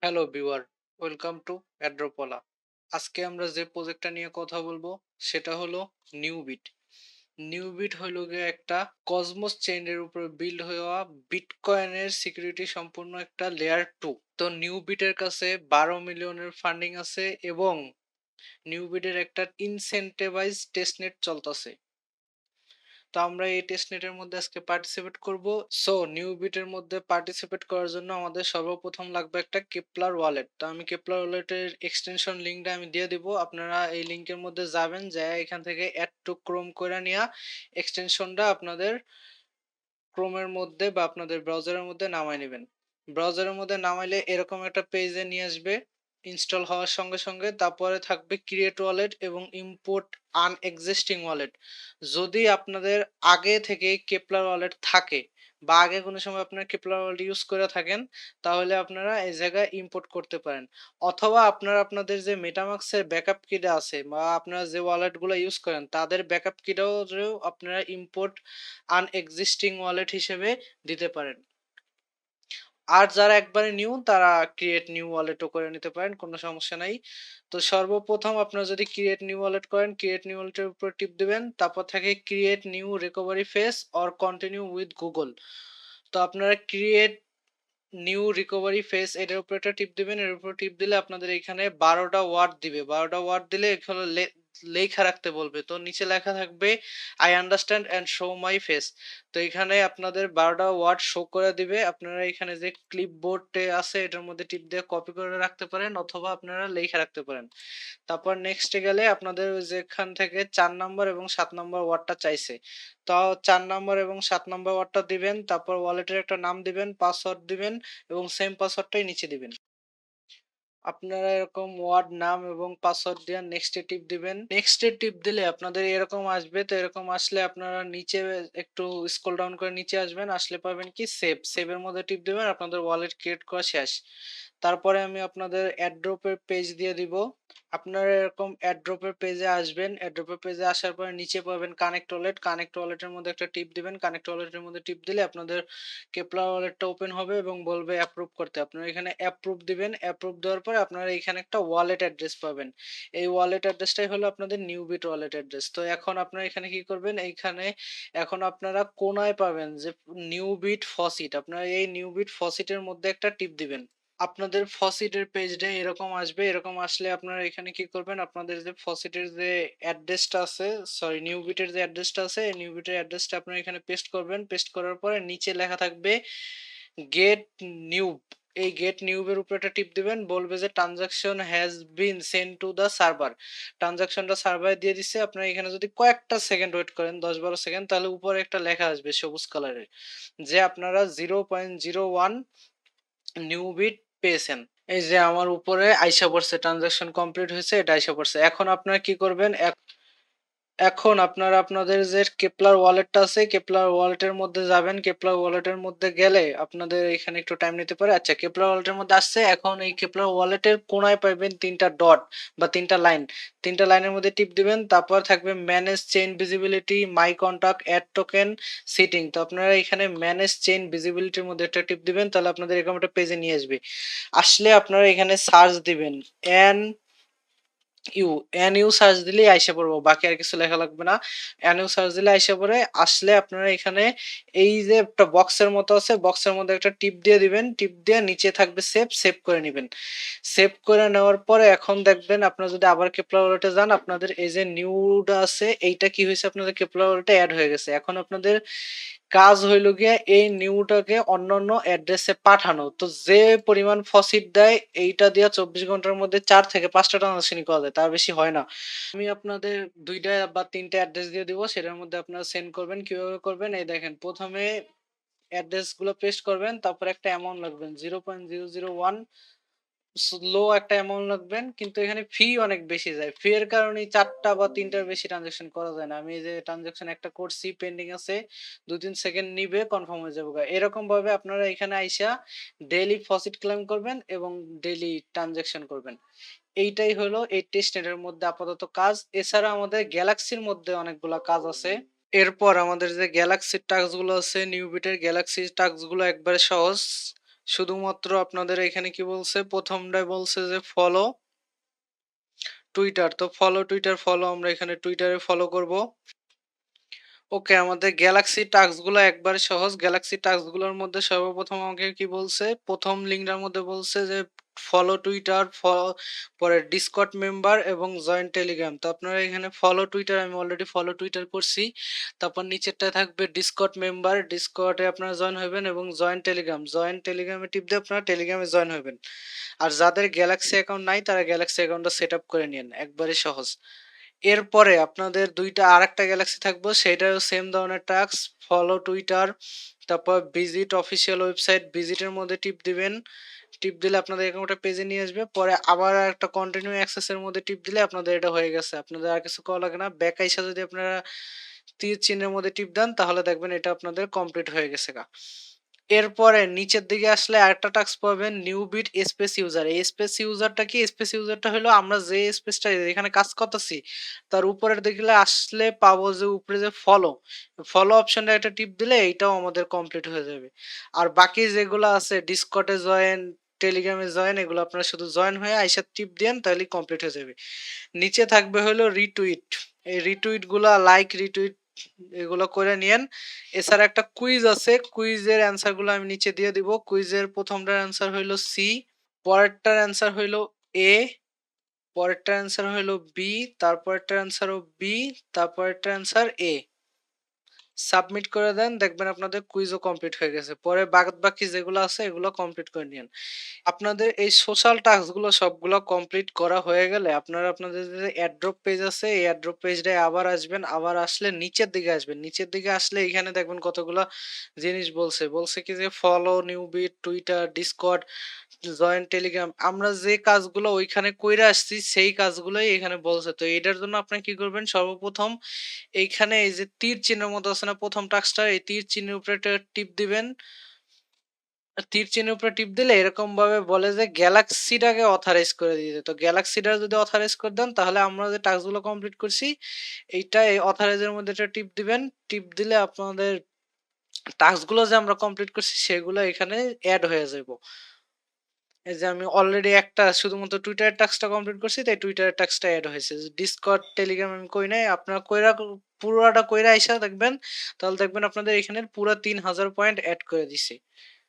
Hello viewer, welcome to অ্যাড্রোপলা। আজকে আমরা যে প্রজেক্টটা নিয়ে কথা বলবো সেটা হলো নিউবিট। নিউবিট হলো গিয়ে একটা কসমোস চেইনের উপর বিল্ড হওয়া বিটকয়েনের সিকিউরিটি সম্পূর্ণ একটা লেয়ার টু। তো নিউবিটের কাছে 12 মিলিয়নের ফান্ডিং আছে এবং নিউবিটের একটা ইনসেন্টিভাইজ টেস্টনেট চলতেছে। তো আমরা এই টেস্টনেটের মধ্যে আজকে পার্টিসিপেট করব। সো নিউবিটের মধ্যে পার্টিসিপেট করার জন্য আমাদের সর্বপ্রথম লাগবে একটা কেপলার ওয়ালেট। তো আমি কেপলার ওয়ালেটের এক্সটেনশন লিঙ্কটা আমি দিয়ে দিব। আপনারা এই লিঙ্কের মধ্যে যাবেন, যায় এখান থেকে অ্যাড টু ক্রোম করে নিয়ে এক্সটেনশনটা আপনাদের ক্রোমের মধ্যে বা আপনাদের ব্রাউজারের মধ্যে নামাই নেবেন। ব্রাউজারের মধ্যে নামাইলে এরকম একটা পেজে নিয়ে আসবে ইনস্টল হওয়ার সঙ্গে সঙ্গে। তারপরে থাকবে ক্রিয়েট ওয়ালেট এবং ইম্পোর্ট আনএক্সিস্টিং ওয়ালেট। যদি আপনাদের আগে থেকে কেপলার ওয়ালেট থাকে বা আগে কোনো সময় আপনার কেপলার ওয়ালেট ইউজ করে থাকেন, তাহলে আপনারা এই জায়গায় ইম্পোর্ট করতে পারেন। অথবা আপনারা আপনাদের যে মেটামাক্সের ব্যাকআপ কিটা আছে বা আপনারা যে ওয়ালেটগুলো ইউজ করেন তাদের ব্যাকআপ কিটাও আপনারা ইম্পোর্ট আনএক্সিস্টিং ওয়ালেট হিসেবে দিতে পারেন। আর যারা একবারে নিউ তারা ক্রিয়েট নিউ ওয়ালেটও করে নিতে পারেন, কোনো সমস্যা নাই। তো সর্বপ্রথম আপনারা যদি ক্রিয়েট নিউ ওয়ালেট করেন, ক্রিয়েট নিউ ওয়ালেটের উপর টিপ দিবেন, তারপর থেকে create new recovery face or continue with Google. তো আপনারা ক্রিয়েট নিউ রিকভারি ফেস এটার উপর একটা টিপ দিবেন। এর উপর টিপ দিলে আপনাদের এখানে 12টা ওয়ার্ড দিবে। 12টা ওয়ার্ড দিলে এখানে লেখা রাখতে বলবে। তো নিচে লেখা থাকবে I understand and show my face. তো এখানে আপনাদের 12টা ওয়ার্ড শো করে দিবে। আপনারা এখানে যে ক্লিপবোর্ডে আছে এটার মধ্যে টিপ দিয়ে কপি করে রাখতে পারেন অথবা আপনারা লেখা রাখতে পারেন। তারপর নেক্সটে গেলে আপনাদের যেখান থেকে 4 নাম্বার এবং 7 নাম্বার ওয়ার্ডটা চাইছে। তো 4 নাম্বার এবং 7 নাম্বার ওয়ার্ডটা দিবেন। তারপর ওয়ালেটের একটা নাম দিবেন, পাসওয়ার্ড দিবেন এবং সেম পাসওয়ার্ডটাই নিচে দিবেন। আপনারা এরকম ওয়ার্ড নাম এবং পাসওয়ার্ড দিয়ে নেক্সট এ টিপ দিবেন। নেক্সট এ টিপ দিলে আপনাদের এরকম আসবে। তো এরকম আসলে আপনারা নিচে একটু স্ক্রল ডাউন করে নিচে আসবেন, আসলে পাবেন কি সেভের মধ্যে টিপ দিবেন। আপনাদের ওয়ালেট ক্রিয়েট করা শেষ। তারপরে আমি আপনাদের অ্যাড্রপের পেজ দিয়ে দিব। আপনারা এরকম অ্যাড্রপের পেজে আসবেন। অ্যাড্রপের পেজে আসার পরে নিচে পাবেন কানেক্ট ওয়ালেট। কানেক্ট ওয়ালেটের মধ্যে একটা টিপ দিবেন। কানেক্ট ওয়ালেটের মধ্যে টিপ দিলে আপনাদের কেপলা ওয়ালেটটা ওপেন হবে এবং বলবে অ্যাপ্রুভ করতে। আপনারা এখানে অ্যাপ্রুভ দিবেন। অ্যাপ্রুভ দেওয়ার পরে আপনারা এখানে একটা ওয়ালেট অ্যাড্রেস পাবেন। এই ওয়ালেট অ্যাড্রেসটাই হলো আপনাদের নিউবিট ওয়ালেট অ্যাড্রেস। তো এখন আপনারা এখানে কি করবেন, এইখানে এখন আপনারা কোনায় পাবেন যে নিউবিট ফসিট। আপনারা এই নিউবিট ফসিটের মধ্যে একটা টিপ দিবেন। আপনাদের ফসিটের পেজটা এরকম আসবে। এরকম আসলে আপনারা এখানে কি করবেন, আপনাদের যে ফসিটের যে অ্যাড্রেসটা আছে, সরি নিউবিটের যে অ্যাড্রেসটা আছে, এই নিউবিটের অ্যাড্রেসটা আপনারা এখানে পেস্ট করবেন। পেস্ট করার পরে নিচে লেখা থাকবে গেট নিউব। এই গেট নিউবের উপরে একটা টিপ দিবেন। বলবে যে transaction has been send to the server. ট্রানজাকশনটা সার্ভারে দিয়ে দিচ্ছে। আপনারা এখানে যদি কয়েকটা সেকেন্ড ওয়েট করেন, 10-12 সেকেন্ড, তাহলে উপরে একটা লেখা আসবে সবুজ কালারের যে আপনারা 0.01 নিউবিট পেয়েছেন। এই যে আমার উপরে আইসা পড়ছে, ট্রানজাকশন কমপ্লিট হয়েছে, এটা আইসা পড়ছে। এখন আপনারা কি করবেন, এখন আপনারা আপনাদের যে কেপলার ওয়ালেটটা আছে, কেপলার ওয়ালেটের মধ্যে যাবেন। কেপলার ওয়ালেটের মধ্যে গেলে আপনাদের এখানে একটু টাইম নিতে পারে। আচ্ছা, কেপলার ওয়ালেটের মধ্যে আসছে। এখন এই কেপলার ওয়ালেটের কোনায় পাবেন 3টা ডট বা 3টা লাইন। 3টা লাইনের মধ্যে টিপ দিবেন। তারপর থাকবে ম্যানেজ চেইন ভিজিবিলিটি, মাই কন্টাক্ট, অ্যাড টোকেন, সিটিং। তো আপনারা এখানে ম্যানেজ চেইন ভিজিবিলিটির মধ্যে একটা টিপ দিবেন। তাহলে আপনাদের এরকম একটা পেজে নিয়ে আসবে। আসলে আপনারা এখানে সার্চ দিবেন N U. N U search দিলেই আইসা পড়বো, বাকি আর কিছু লেখা লাগবে না। এন ইউ সার্চ দিলে আইসা পড়ে। আসলে আপনারা এখানে এই যে একটা বক্সের মতো আছে, বক্সের মধ্যে একটা টিপ দিয়ে দিবেন। টিপ দিয়ে নিচে থাকবে সেভ, সেভ করে নেবেন। সেভ করে নেওয়ার পরে এখন দেখবেন আপনারা যদি আবার কেপলা ওয়ালেটে যান, আপনাদের এই যে নিউটা আছে এইটা কি হয়েছে, আপনাদের কেপলা ওয়ালেটে অ্যাড হয়ে গেছে। এখন আপনাদের কাজ হইল গিয়ে এই নিউটাকে অন্যান্য অ্যাড্রেসে পাঠানো। তো যে পরিমাণ ফসিট দেয় এইটা দিয়ে 24 ঘন্টার মধ্যে 4 থেকে 5টা ট্রানজাকশনই করা যায়, তার বেশি হয় না। আমি আপনাদের 2টা বা 3টা অ্যাড্রেস দিয়ে দিব, সেটার মধ্যে আপনারা সেন্ড করবেন। কিভাবে করবেন, এই দেখেন, প্রথমে অ্যাড্রেস গুলো পেস্ট করবেন, তারপর একটা অ্যামাউন্ট লাগবেন 0.001 লো একটা অ্যামাউন্ট লাগবেন। কিন্তু এখানে ফি অনেক বেশি যায়। ফি এর কারণে 4টা বা 3টার বেশি ট্রানজাকশন করা যায় না। আমি এই যে ট্রানজাকশন একটা করছি, পেন্ডিং আছে, 2-3 সেকেন্ড নিবে, কনফার্ম হয়ে যাবে। এরকম ভাবে আপনারা এখানে আইসা ডেইলি ফসিট ক্লেম করবেন এবং ডেইলি ট্রানজাকশন করবেন। এইটাই হলো এই টেস্টনেটের মধ্যে আপাতত কাজ। এছাড়া আমাদের গ্যালাক্সির মধ্যে অনেকগুলা কাজ আছে। এরপর আমাদের যে গ্যালাক্সির টাস্ক গুলো আছে, নিউবিটের গ্যালাক্সির টাস্ক গুলো একবারে সহজ। শুধুমাত্র আপনাদের এখানে কি বলছে, ১ম টায় বলছে যে ফলো টুইটার। তো ফলো টুইটার ফলো আমরা এখানে টুইটারে ফলো করব। ওকে, আমাদের গ্যালাক্সি টাস্ক গুলো একবারে সহজ। গ্যালাক্সি টাস্ক গুলোর মধ্যে সর্বপ্রথম আমাকে কি বলছে, ১ম লিঙ্কটার মধ্যে বলছে যে ফলো টুইটার, পরে ডিসকর্ড মেম্বার এবং জয়েন টেলিগ্রাম। তো আপনারা এখানে ফলো টুইটার, আমি অলরেডি ফলো টুইটার করছি। তারপর নিচেরটায় থাকবে ডিসকর্ড মেম্বার, ডিসকর্ডে আপনারা জয়েন হবেন এবং জয়েন টেলিগ্রাম, জয়েন টেলিগ্রামে টিপ দিয়ে আপনারা টেলিগ্রামে জয়েন হবেন। আর যাদের গ্যালাক্সি অ্যাকাউন্ট নাই তারা গ্যালাক্সি অ্যাকাউন্টটা সেট আপ করে নিন, একবারে সহজ। এরপরে আপনাদের আরেকটা গ্যালাক্সি থাকবে, সেটাও সেম ধরনের টাস্ক, ফলো টুইটার, তারপর ভিজিট অফিসিয়াল ওয়েবসাইট, ভিজিটের মধ্যে টিপ দিবেন। টিপ দিলে আপনাদের এরকম একটা পেজে নিয়ে আসবে। পরে আবার একটা কন্টিনিউ অ্যাক্সেস এর মধ্যে টিপ দিলে আপনাদের এটা হয়ে গেছে। আপনাদের আর কিছু করা লাগে না। ব্যাক আইসা যদি আপনারা তীর চিহ্নের মধ্যে টিপ দেন তাহলে দেখবেন এটা আপনাদের কমপ্লিট হয়ে গেছে গা। এরপরে নিচের দিকে আসলে আরেকটা টাস্ক পাবেন, নিউ বিট স্পেস ইউজার। এই স্পেস ইউজারটা কি? স্পেস ইউজারটা হলো আমরা যে স্পেসটা এখানে কাজ করতেছি তার উপরের দিকে আসলে পাবো যে উপরে যে ফলো, ফলো অপশনটা একটা টিপ দিলে এইটাও আমাদের কমপ্লিট হয়ে যাবে। আর বাকি যেগুলো আছে ডিসকর্ডে জয়েন, টেলিগ্রামে জয়েন, এগুলো আপনারা শুধু জয়েন হয়ে আইসা টিপ দেন তাহলেই কমপ্লিট হয়ে যাবে। নিচে থাকবে হলো রিটুইট। এই রিটুইট গুলা লাইক রিটুইট এগুলো করে নিয়েন। এছাড়া একটা কুইজ আছে, কুইজের অ্যান্সার গুলো আমি নিচে দিয়ে দিব। কুইজের প্রথমটার অ্যান্সার হইলো সি, পরেরটার অ্যান্সার হইলো এ, পরেরটার অ্যান্সার হইলো বি, তারপরেরটার অ্যান্সারও বি, তারপরেরটার অ্যান্সার এ। সাবমিট করে দেন, দেখবেন আপনাদের কুইজও কমপ্লিট হয়ে গেছে। পরে বাকি যেগুলো আছে এগুলো কমপ্লিট করে নিয়েন। আপনাদের এই সোশ্যাল টাস্ক গুলো সবগুলো কমপ্লিট করা হয়ে গেলে আপনারা আপনাদের যে এয়ারড্রপ পেজ আছে এই এয়ারড্রপ পেজটায় আবার আসবেন। আবার আসলে নিচের দিকে আসবেন। নিচের দিকে আসলে এখানে দেখবেন কতগুলা জিনিস বলছে। বলছে কি যে follow, Newbit, Twitter, Discord, join Telegram. আমরা যে কাজগুলো ওইখানে কইরা আসছি সেই কাজগুলোই এখানে বলছে। তো এটার জন্য আপনি কি করবেন, সর্বপ্রথম এইখানে এই যে তীর চিহ্নের মতো আছে না ১ম টাস্কটা, এই তীর চিহ্নের উপরে একটা টিপ দিবেন। তীর চিহ্নের উপরে টিপ দিলে এরকম ভাবে বলে যে গ্যালাক্সিটাকে অথরাইজ করে দিতে। তো গ্যালাক্সিটা যদি অথরাইজ করে দেন তাহলে আমরা যে টাস্ক গুলো কমপ্লিট করছি এইটা এই অথরাইজের মধ্যে একটা টিপ দিবেন। টিপ দিলে আপনাদের টাস্ক গুলো যে আমরা কমপ্লিট করছি সেগুলো এখানে অ্যাড হয়ে যাবে। এই যে আমি অলরেডি একটা শুধুমাত্র টুইটারের টাস্কটা কমপ্লিট করছি তাই টুইটারের টাস্কটা এড হয়েছে। ডিসকর্ড, টেলিগ্রাম আমি কই নাই। আপনারা পুরাটা কইরা আইসা দেখবেন, তাহলে দেখবেন আপনাদের এখানের পুরা ৩,০০০ পয়েন্ট এড করে দিছি।